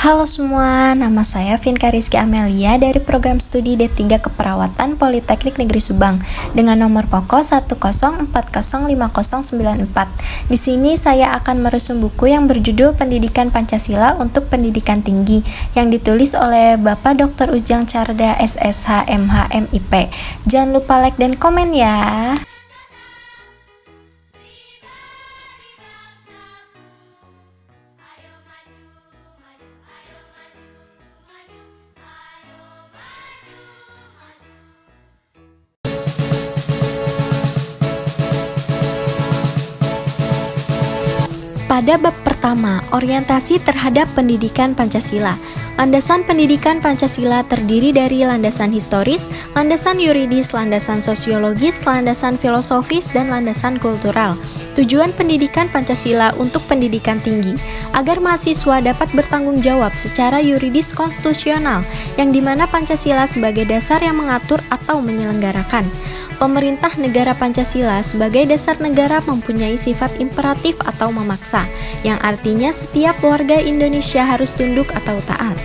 Halo semua, nama saya Vinka Rizky Amelia dari program studi D3 Keperawatan Politeknik Negeri Subang dengan nomor pokok 104050994. Di sini saya akan merusum buku yang berjudul Pendidikan Pancasila untuk Pendidikan Tinggi yang ditulis oleh Bapak Dr. Ujang Carda SSH MH MIP. Jangan lupa like dan komen ya. Pada bab pertama, orientasi terhadap pendidikan Pancasila. Landasan pendidikan Pancasila terdiri dari landasan historis, landasan yuridis, landasan sosiologis, landasan filosofis, dan landasan kultural. Tujuan pendidikan Pancasila untuk pendidikan tinggi, agar mahasiswa dapat bertanggung jawab secara yuridis konstitusional, yang dimana Pancasila sebagai dasar yang mengatur atau menyelenggarakan. Pemerintah negara Pancasila sebagai dasar negara mempunyai sifat imperatif atau memaksa, yang artinya setiap warga Indonesia harus tunduk atau taat.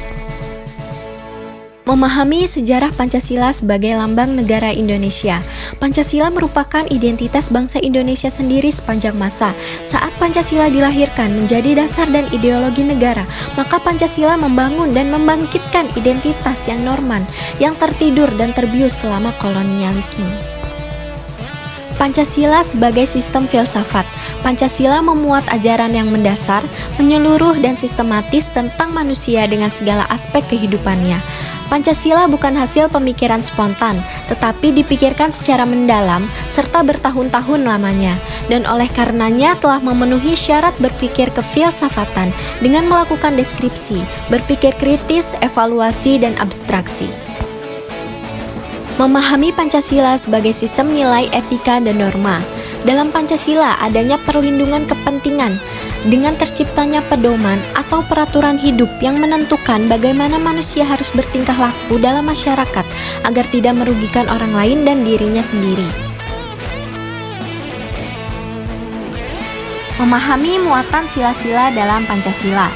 Memahami sejarah Pancasila sebagai lambang negara Indonesia. Pancasila merupakan identitas bangsa Indonesia sendiri sepanjang masa. Saat Pancasila dilahirkan menjadi dasar dan ideologi negara, maka Pancasila membangun dan membangkitkan identitas yang norman, yang tertidur dan terbius selama kolonialisme. Pancasila sebagai sistem filsafat. Pancasila memuat ajaran yang mendasar, menyeluruh dan sistematis tentang manusia dengan segala aspek kehidupannya. Pancasila bukan hasil pemikiran spontan, tetapi dipikirkan secara mendalam serta bertahun-tahun lamanya, dan oleh karenanya telah memenuhi syarat berpikir kefilsafatan dengan melakukan deskripsi, berpikir kritis, evaluasi, dan abstraksi. Memahami Pancasila sebagai sistem nilai etika dan norma. Dalam Pancasila adanya perlindungan kepentingan dengan terciptanya pedoman atau peraturan hidup yang menentukan bagaimana manusia harus bertingkah laku dalam masyarakat agar tidak merugikan orang lain dan dirinya sendiri. Memahami muatan sila-sila dalam Pancasila.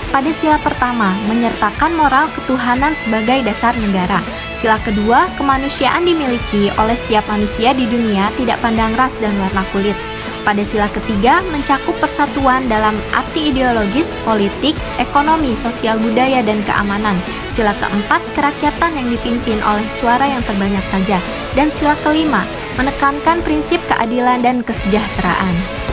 Pada sila pertama, menyertakan moral ketuhanan sebagai dasar negara. Sila kedua, kemanusiaan dimiliki oleh setiap manusia di dunia tidak pandang ras dan warna kulit. Pada sila ketiga, mencakup persatuan dalam arti ideologis, politik, ekonomi, sosial budaya, dan keamanan. Sila keempat, kerakyatan yang dipimpin oleh suara yang terbanyak saja. Dan sila kelima, menekankan prinsip keadilan dan kesejahteraan.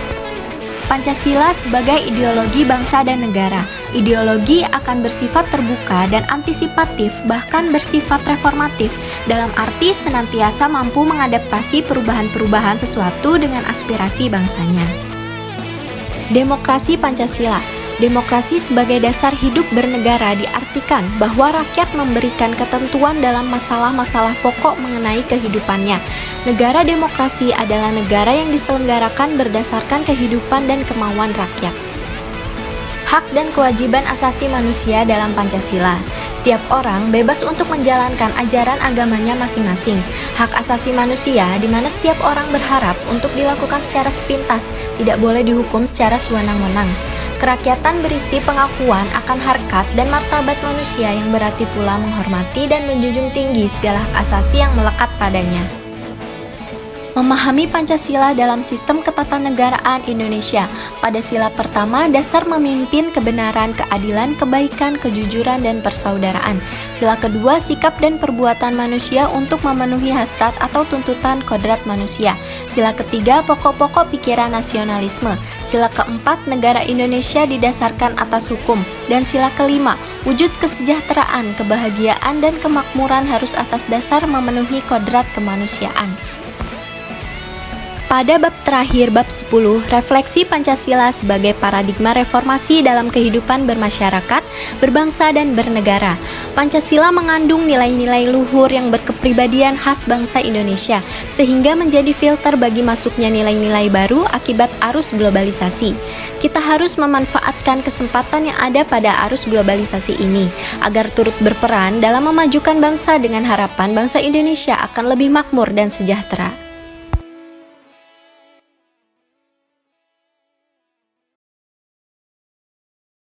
Pancasila sebagai ideologi bangsa dan negara. Ideologi akan bersifat terbuka dan antisipatif, bahkan bersifat reformatif, dalam arti senantiasa mampu mengadaptasi perubahan-perubahan sesuatu dengan aspirasi bangsanya. Demokrasi Pancasila. Demokrasi sebagai dasar hidup bernegara diartikan bahwa rakyat memberikan ketentuan dalam masalah-masalah pokok mengenai kehidupannya. Negara demokrasi adalah negara yang diselenggarakan berdasarkan kehidupan dan kemauan rakyat. Hak dan kewajiban asasi manusia dalam Pancasila. Setiap orang bebas untuk menjalankan ajaran agamanya masing-masing. Hak asasi manusia di mana setiap orang berharap untuk dilakukan secara sepintas, tidak boleh dihukum secara sewenang-wenang. Kerakyatan berisi pengakuan akan harkat dan martabat manusia yang berarti pula menghormati dan menjunjung tinggi segala hak asasi yang melekat padanya. Memahami Pancasila dalam sistem ketatanegaraan Indonesia. Pada sila pertama, dasar memimpin kebenaran, keadilan, kebaikan, kejujuran, dan persaudaraan. Sila kedua, sikap dan perbuatan manusia untuk memenuhi hasrat atau tuntutan kodrat manusia. Sila ketiga, pokok-pokok pikiran nasionalisme. Sila keempat, negara Indonesia didasarkan atas hukum. Dan sila kelima, wujud kesejahteraan, kebahagiaan, dan kemakmuran harus atas dasar memenuhi kodrat kemanusiaan. Pada bab terakhir, bab 10, refleksi Pancasila sebagai paradigma reformasi dalam kehidupan bermasyarakat, berbangsa, dan bernegara. Pancasila mengandung nilai-nilai luhur yang berkepribadian khas bangsa Indonesia, sehingga menjadi filter bagi masuknya nilai-nilai baru akibat arus globalisasi. Kita harus memanfaatkan kesempatan yang ada pada arus globalisasi ini, agar turut berperan dalam memajukan bangsa dengan harapan bangsa Indonesia akan lebih makmur dan sejahtera.